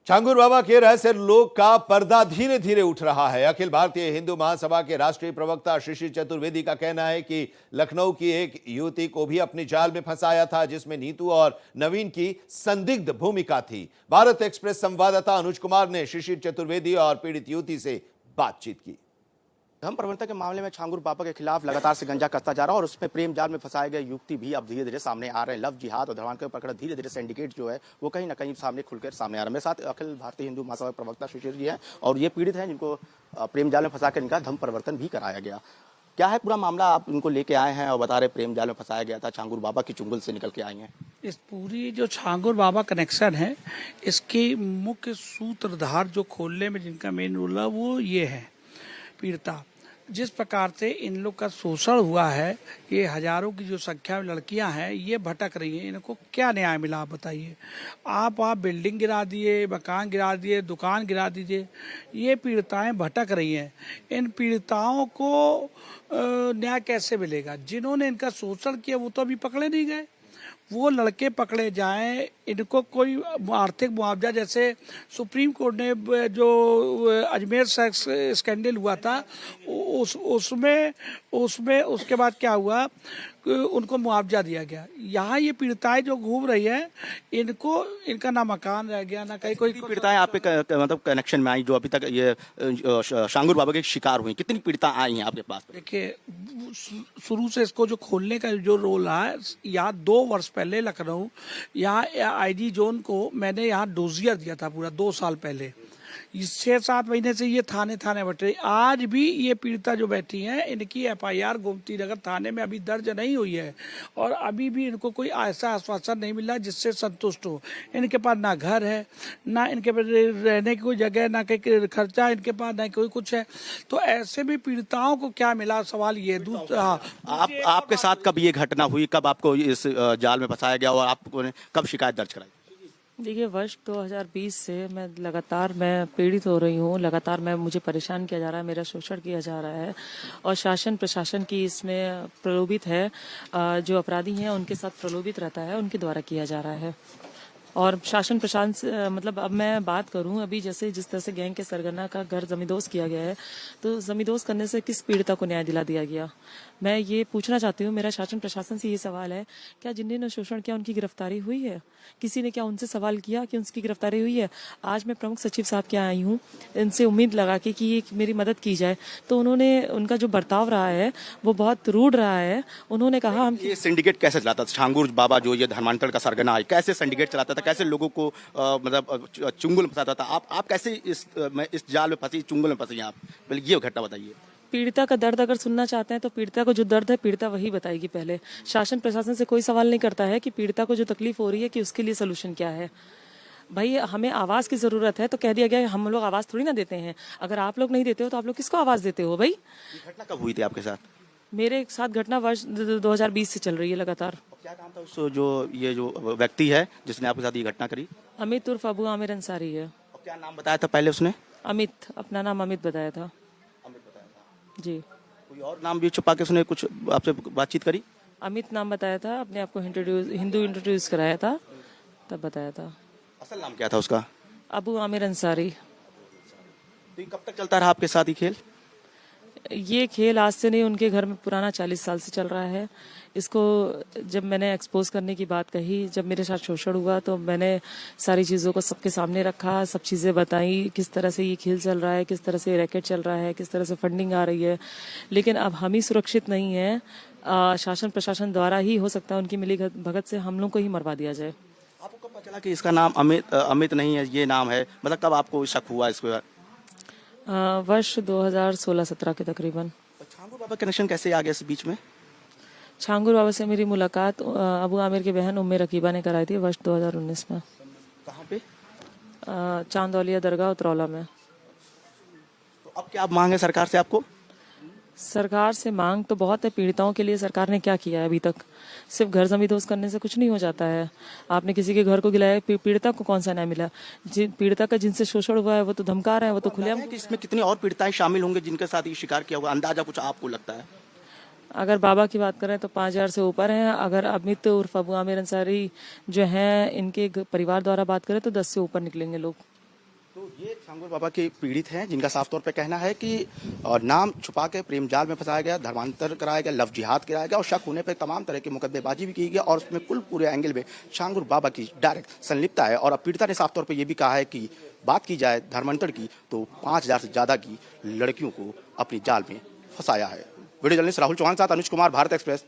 छांगुर बाबा के रहस्य लोक का पर्दा धीरे धीरे उठ रहा है। अखिल भारतीय हिंदू महासभा के राष्ट्रीय प्रवक्ता शिशिर चतुर्वेदी का कहना है कि लखनऊ की एक युवती को भी अपनी जाल में फंसाया था, जिसमें नीतू और नवीन की संदिग्ध भूमिका थी। भारत एक्सप्रेस संवाददाता अनुज कुमार ने शिशिर चतुर्वेदी और पीड़ित युवती से बातचीत की। धर्म प्रवर्तन के मामले में छांगुर बाबा के खिलाफ लगातार शिकंजा कसता जा रहा है और उसमें प्रेम जाल में फंसाए गए युक्ति भी अब धीरे धीरे सामने आ रहे हैं। लव जिहाद और धर्मांतरण के प्रकरण धीरे धीरे सिंडिकेट जो है वो कहीं ना कहीं खुलकर सामने आ रहा है। मेरे साथ अखिल भारतीय हिंदू महासभा प्रवक्ता शिशिर जी हैं और ये पीड़ित हैं जिनको प्रेम जाल में फंसा कर इनका धर्म परिवर्तन भी कराया गया। क्या है पूरा मामला, आप इनको लेके आए हैं और बता रहे प्रेम जाल में फंसाया गया था, छांगुर बाबा की चुंगल से निकल के आई हैं। इस पूरी जो छांगुर बाबा कनेक्शन है, इसके मुख्य सूत्रधार जो खोलने में जिनका मेन रोल है वो ये है पीड़िता। जिस प्रकार से इन लोग का शोषण हुआ है, ये हजारों की जो संख्या में लड़कियां हैं ये भटक रही हैं। इनको क्या न्याय मिला आप बताइए। आप बिल्डिंग गिरा दिए, मकान गिरा दिए, दुकान गिरा दीजिए, ये पीड़िताएं भटक रही हैं। इन पीड़िताओं को न्याय कैसे मिलेगा? जिन्होंने इनका शोषण किया वो तो अभी पकड़े नहीं गए। वो लड़के पकड़े जाएं, इनको कोई आर्थिक मुआवजा, जैसे सुप्रीम कोर्ट ने जो अजमेर सेक्स स्कैंडल हुआ था उसमें उसके बाद क्या हुआ, उनको मुआवजा दिया गया। यहाँ ये पीड़िताएं जो घूम रही है, इनका ना मकान रह गया ना कहीं कोई। पीड़िताएं आपके मतलब कनेक्शन में आई जो अभी तक ये छांगुर बाबा के शिकार हुई, कितनी पीड़िता आई हैं आपके पास? देखिए, शुरू से इसको जो खोलने का जो रोल है, यहाँ 2 वर्ष पहले लखनऊ, यहाँ आईजी जोन को मैंने यहाँ डोजियर दिया था पूरा 2 साल पहले। 6-7 महीने से ये थाने बैठ रही। आज भी ये पीड़िता जो बैठी हैं, इनकी एफआईआर गोमती नगर थाने में अभी दर्ज नहीं हुई है और अभी भी इनको कोई ऐसा आश्वासन नहीं मिला जिससे संतुष्ट हो। इनके पास ना घर है, ना इनके पास रहने की कोई जगह, ना कहीं खर्चा इनके पास, ना कोई कुछ है। तो ऐसे भी पीड़िताओं को क्या मिला, सवाल ये। दूसरा, आपके साथ कब ये घटना हुई, कब आपको इस जाल में फंसाया गया और आपको कब शिकायत दर्ज कराई? देखिए, वर्ष 2020 से मैं लगातार पीड़ित हो रही हूँ। लगातार मुझे परेशान किया जा रहा है, मेरा शोषण किया जा रहा है और शासन प्रशासन की इसमें प्रलोभित है। जो अपराधी हैं उनके साथ प्रलोभित रहता है, उनके द्वारा किया जा रहा है। और शासन प्रशासन मतलब अब मैं बात करूं, अभी जैसे जिस तरह से गैंग के सरगना का घर जमींदोज किया गया है, तो जमींदोज करने से किस पीड़िता को न्याय दिला दिया गया? मैं ये पूछना चाहती हूँ, मेरा शासन प्रशासन से ये सवाल है, क्या जिन्होंने शोषण किया उनकी गिरफ्तारी हुई है? किसी ने क्या उनसे सवाल किया कि उनकी गिरफ्तारी हुई है? आज मैं प्रमुख सचिव साहब के आई हूँ, इनसे उम्मीद लगा के कि मेरी मदद की जाए, तो उन्होंने, उनका जो बर्ताव रहा है वो बहुत रूड रहा है। उन्होंने कहा हम ये सिंडिकेट कैसे चलाता था? छांगुर बाबा जो ये धर्मांतरण का सरगना है, कैसे सिंडिकेट चलाता था, कैसे लोगों को मतलब चुंगल में फंसाता था? आप कैसे इस जाल में फंसी, चुंगल में फंसी आप? पहले ये घटना बताइए। पीड़िता का दर्द अगर सुनना चाहते हैं तो पीड़िता को जो दर्द है पीड़िता वही बताएगी पहले। शासन प्रशासन से कोई सवाल नहीं करता है कि पीड़िता को जो तकलीफ हो रही है कि उसके लिए सोल्यूशन क्या है। भाई, हमें आवाज की जरूरत है तो कह दिया गया हम लोग आवाज थोड़ी ना देते हैं। अगर आप लोग नहीं देते हो तो आप लोग किसको आवाज देते हो? भाई, घटना कब हुई थी आपके साथ? मेरे साथ घटना वर्ष 2020 से चल रही है लगातार। क्या नाम था उस जो व्यक्ति है जिसने आपके साथ ये घटना करी? अमित उर्फ अबू आमिर अंसारी है। और क्या नाम बताया था पहले उसने? अमित, अपना नाम अमित बताया था। अमित बताया था जी। कोई और नाम भी छुपा के उसने कुछ आपसे बातचीत करी? अमित नाम बताया था, अपने आप को हिंदू इंट्रोड्यूस कराया था, तब बताया था। असल नाम क्या था उसका? अबू आमिर अंसारी। तो ये कब तक चलता रहा आपके साथ ये खेल? ये खेल आज से नहीं, उनके घर में पुराना 40 साल से चल रहा है। इसको जब मैंने एक्सपोज करने की बात कही, जब मेरे साथ शोषण हुआ, तो मैंने सारी चीज़ों को सबके सामने रखा, सब चीज़ें बताई, किस तरह से ये खेल चल रहा है, किस तरह से रैकेट चल रहा है, किस तरह से फंडिंग आ रही है। लेकिन अब हम ही सुरक्षित नहीं है, शासन प्रशासन द्वारा ही हो सकता है उनकी मिली भगत से हम लोग को ही मरवा दिया जाए। आपको कब पता चला कि इसका नाम अमित नहीं है, ये नाम है? मतलब कब आपको शक हुआ इसको? वर्ष 2016-17 के तकरीबन। छांगुर बाबा कनेक्शन कैसे आ गया इस बीच में? छांगुर बाबा से मेरी मुलाकात अबू आमिर की बहन उम्मे रकीबा ने कराई थी वर्ष 2019 में। कहाँ पे? चांदौलिया दरगाह उतरौला में। तो अब क्या आप मांग है सरकार से आपको? सरकार से मांग तो बहुत है। पीड़िताओं के लिए सरकार ने क्या किया है अभी तक? सिर्फ घर जमींदोज करने से कुछ नहीं हो जाता है। आपने किसी के घर को गिलाया, पीड़िता को कौन सा न्याय मिला? पीड़िता का जिनसे शोषण हुआ है वो तो धमका रहे हैं, वो तो खुलेआम। इसमें कितनी और पीड़िताएं शामिल होंगे जिनके साथ ये शिकार किया होगा, अंदाजा कुछ आपको लगता है? अगर बाबा की बात करें तो 5000 से ऊपर हैं। अगर अमित उर्फ अबू आमिर अंसारी जो हैं, इनके परिवार द्वारा बात करें तो 10 से ऊपर निकलेंगे लोग। तो ये छांगुर बाबा के पीड़ित हैं जिनका साफ तौर पे कहना है कि नाम छुपा के प्रेम जाल में फंसाया गया, धर्मांतर कराया गया, लव जिहाद कराया गया और शक होने पे तमाम तरह की मुकदमेबाजी भी की गई और उसमें कुल पूरे एंगल में छांगुर बाबा की डायरेक्ट संलिप्तता है। और अब पीड़िता ने साफ तौर पर यह भी कहा है कि बात की जाए धर्मांतर की तो 5,000 से ज्यादा की लड़कियों को अपनी जाल में फंसाया है। वीडियो जर्नलिस्ट राहुल चौहान साथ अनुज कुमार, भारत एक्सप्रेस।